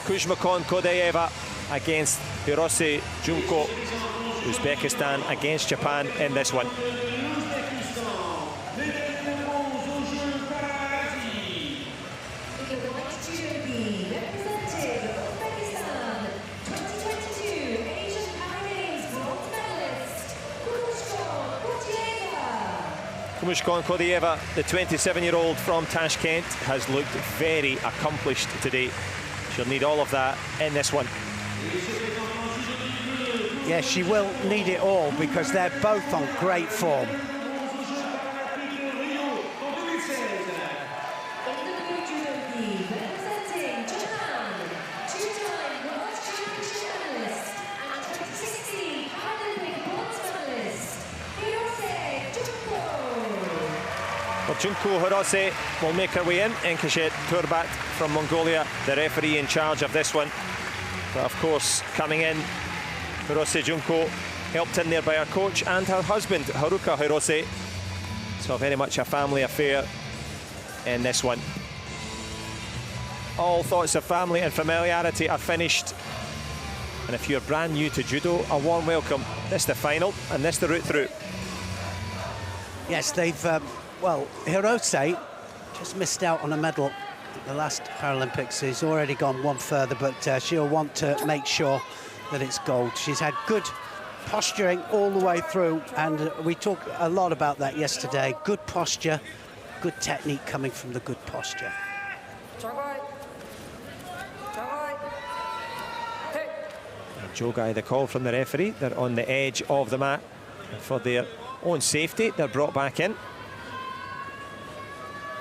Kumushkhon Khodjaeva against Hirose Junko. Uzbekistan against Japan in this one. Kumushkhon Khodjaeva, the 27-year-old from Tashkent, has looked very accomplished today. She'll need all of that in this one. Yeah, she will need it all because they're both on great form. Well, Junko Hirose will make her way in. Enkeshet Turbat from Mongolia, the referee in charge of this one. But of course, coming in, Hirose Junko, helped in there by her coach and her husband, Haruka Hirose. So very much a family affair in this one. All thoughts of family and familiarity are finished. And if you're brand new to judo, a warm welcome. This the final and this the route through. Yes, they've, well, Hirose just missed out on a medal at the last Paralympics. He's already gone one further, but she'll want to make sure that it's gold. She's had good posturing all the way through, and we talked a lot about that yesterday. Good posture, good technique coming from the good posture. Jogai, the call from the referee. They're on the edge of the mat. For their own safety, they're brought back in.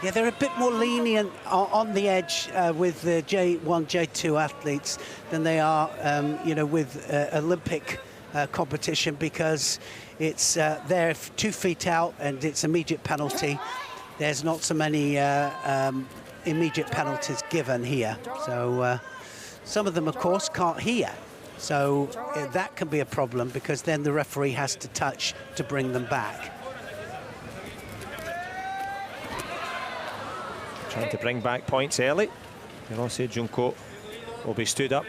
Yeah, they're a bit more lenient on the edge with the J1, J2 athletes than they are, you know, with Olympic competition, because it's they're 2 feet out and it's immediate penalty. There's not so many immediate penalties given here. So some of them, of course, can't hear. So that can be a problem because then the referee has to touch to bring them back. Trying to bring back points early. Hirose Junko will be stood up.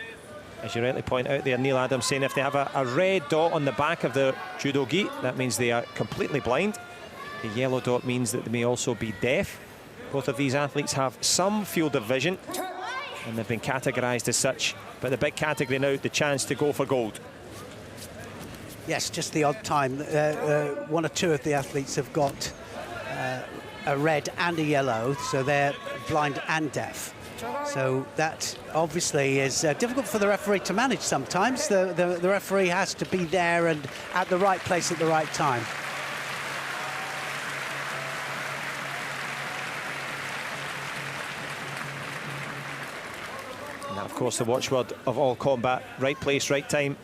As you rightly point out there, Neil Adams saying if they have a red dot on the back of their judo gi, that means they are completely blind. The yellow dot means that they may also be deaf. Both of these athletes have some field of vision, and they've been categorised as such. But the big category now, the chance to go for gold. Yes, just the odd time. 1 or 2 of the athletes have got a red and a yellow, so they're blind and deaf. So that obviously is difficult for the referee to manage sometimes. The referee has to be there and at the right place at the right time. And that, of course, the watchword of all combat: right place, right time,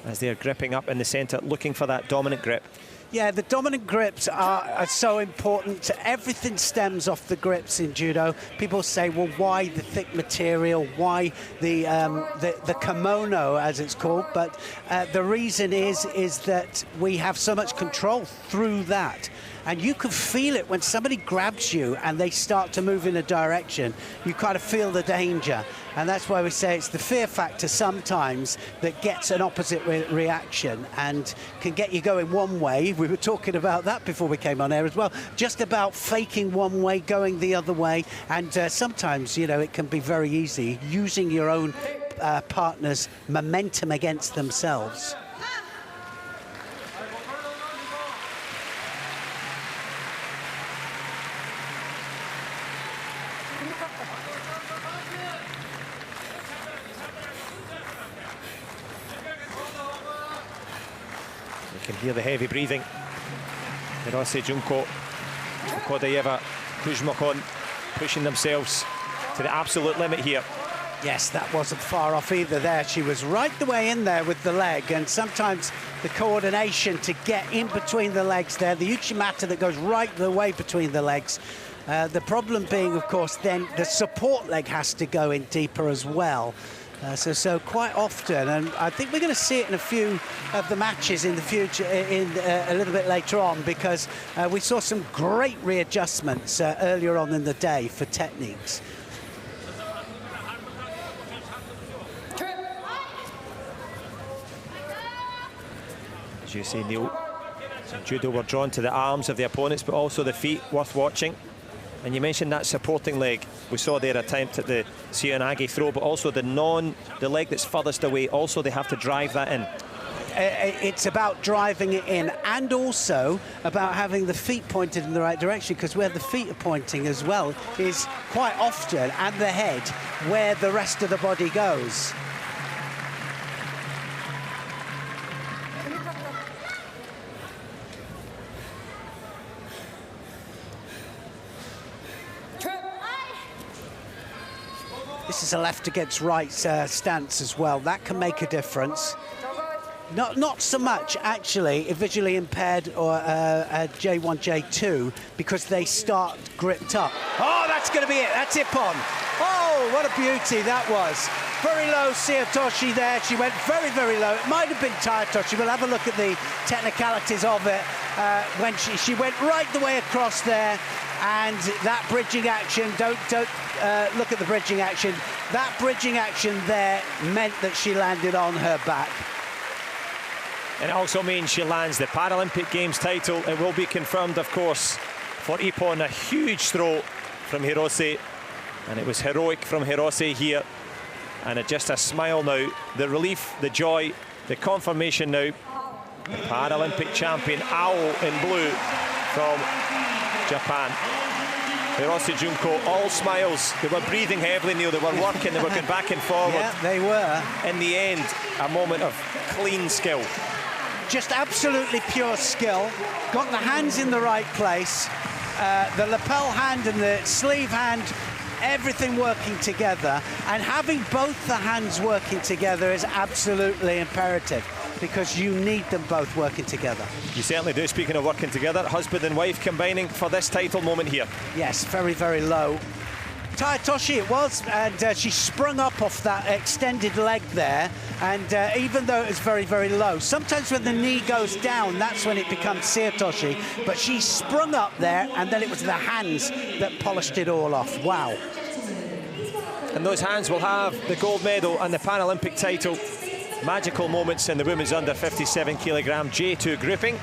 as they're gripping up in the centre, looking for that dominant grip. Yeah, the dominant grips are so important. Everything stems off the grips in judo. People say, well, why the thick material? Why the kimono, as it's called? But the reason is that we have so much control through that. And you can feel it when somebody grabs you and they start to move in a direction. You kind of feel the danger. And that's why we say it's the fear factor sometimes that gets an opposite reaction and can get you going one way. We were talking about that before we came on air as well. Just about faking one way, going the other way. And sometimes, you know, it can be very easy using your own partner's momentum against themselves. You can hear the heavy breathing. Hirose Junko, Khodjaeva, Kumushkhon pushing themselves to the absolute limit here. Yes, that wasn't far off either there. She was right the way in there with the leg, and sometimes the coordination to get in between the legs there, the uchimata that goes right the way between the legs. The problem being, of course, then the support leg has to go in deeper as well. So quite often, and I think we're going to see it in a few of the matches in the future, a little bit later on, because we saw some great readjustments earlier on in the day for techniques. as you say, Neil. So judo were drawn to the arms of the opponents, but also the feet, worth watching. And you mentioned that supporting leg. We saw their attempt at the Seoinage throw, but also the leg that's furthest away. Also, they have to drive that in. It's about driving it in, and also about having the feet pointed in the right direction, because where the feet are pointing as well is quite often, and the head, where the rest of the body goes. This is a left against right stance as well. That can make a difference. Not so much, actually, visually impaired or J1, J2, because they start gripped up. Oh, that's going to be it. That's Ippon. Oh, what a beauty that was. Very low, Seotoshi there. She went very, very low. It might have been Taitoshi. We'll have a look at the technicalities of it. When she went right the way across there, and that bridging action, don't look at the bridging action. That bridging action there meant that she landed on her back. And it also means she lands the Paralympic Games title. It will be confirmed, of course, for Ippon. A huge throw from Hirose, and it was heroic from Hirose here. And just a smile now, the relief, the joy, the confirmation now. The Paralympic champion, Owl in blue from Japan. Hirose Junko, all smiles. They were breathing heavily, Neil. They were working, they were going back and forward. Yeah, they were. In the end, a moment of clean skill. Just absolutely pure skill. Got the hands in the right place. The lapel hand and the sleeve hand, everything working together. And having both the hands working together is absolutely imperative, because you need them both working together. You certainly do. Speaking of working together, husband and wife combining for this title moment here. Yes, very, very low. Taitoshi it was, and she sprung up off that extended leg there, and even though it was very, very low, sometimes when the knee goes down, that's when it becomes Seotoshi, but she sprung up there, and then it was the hands that polished it all off. Wow. And those hands will have the gold medal and the Paralympic title. Magical moments in the women's under 57 kilogram J2 grouping.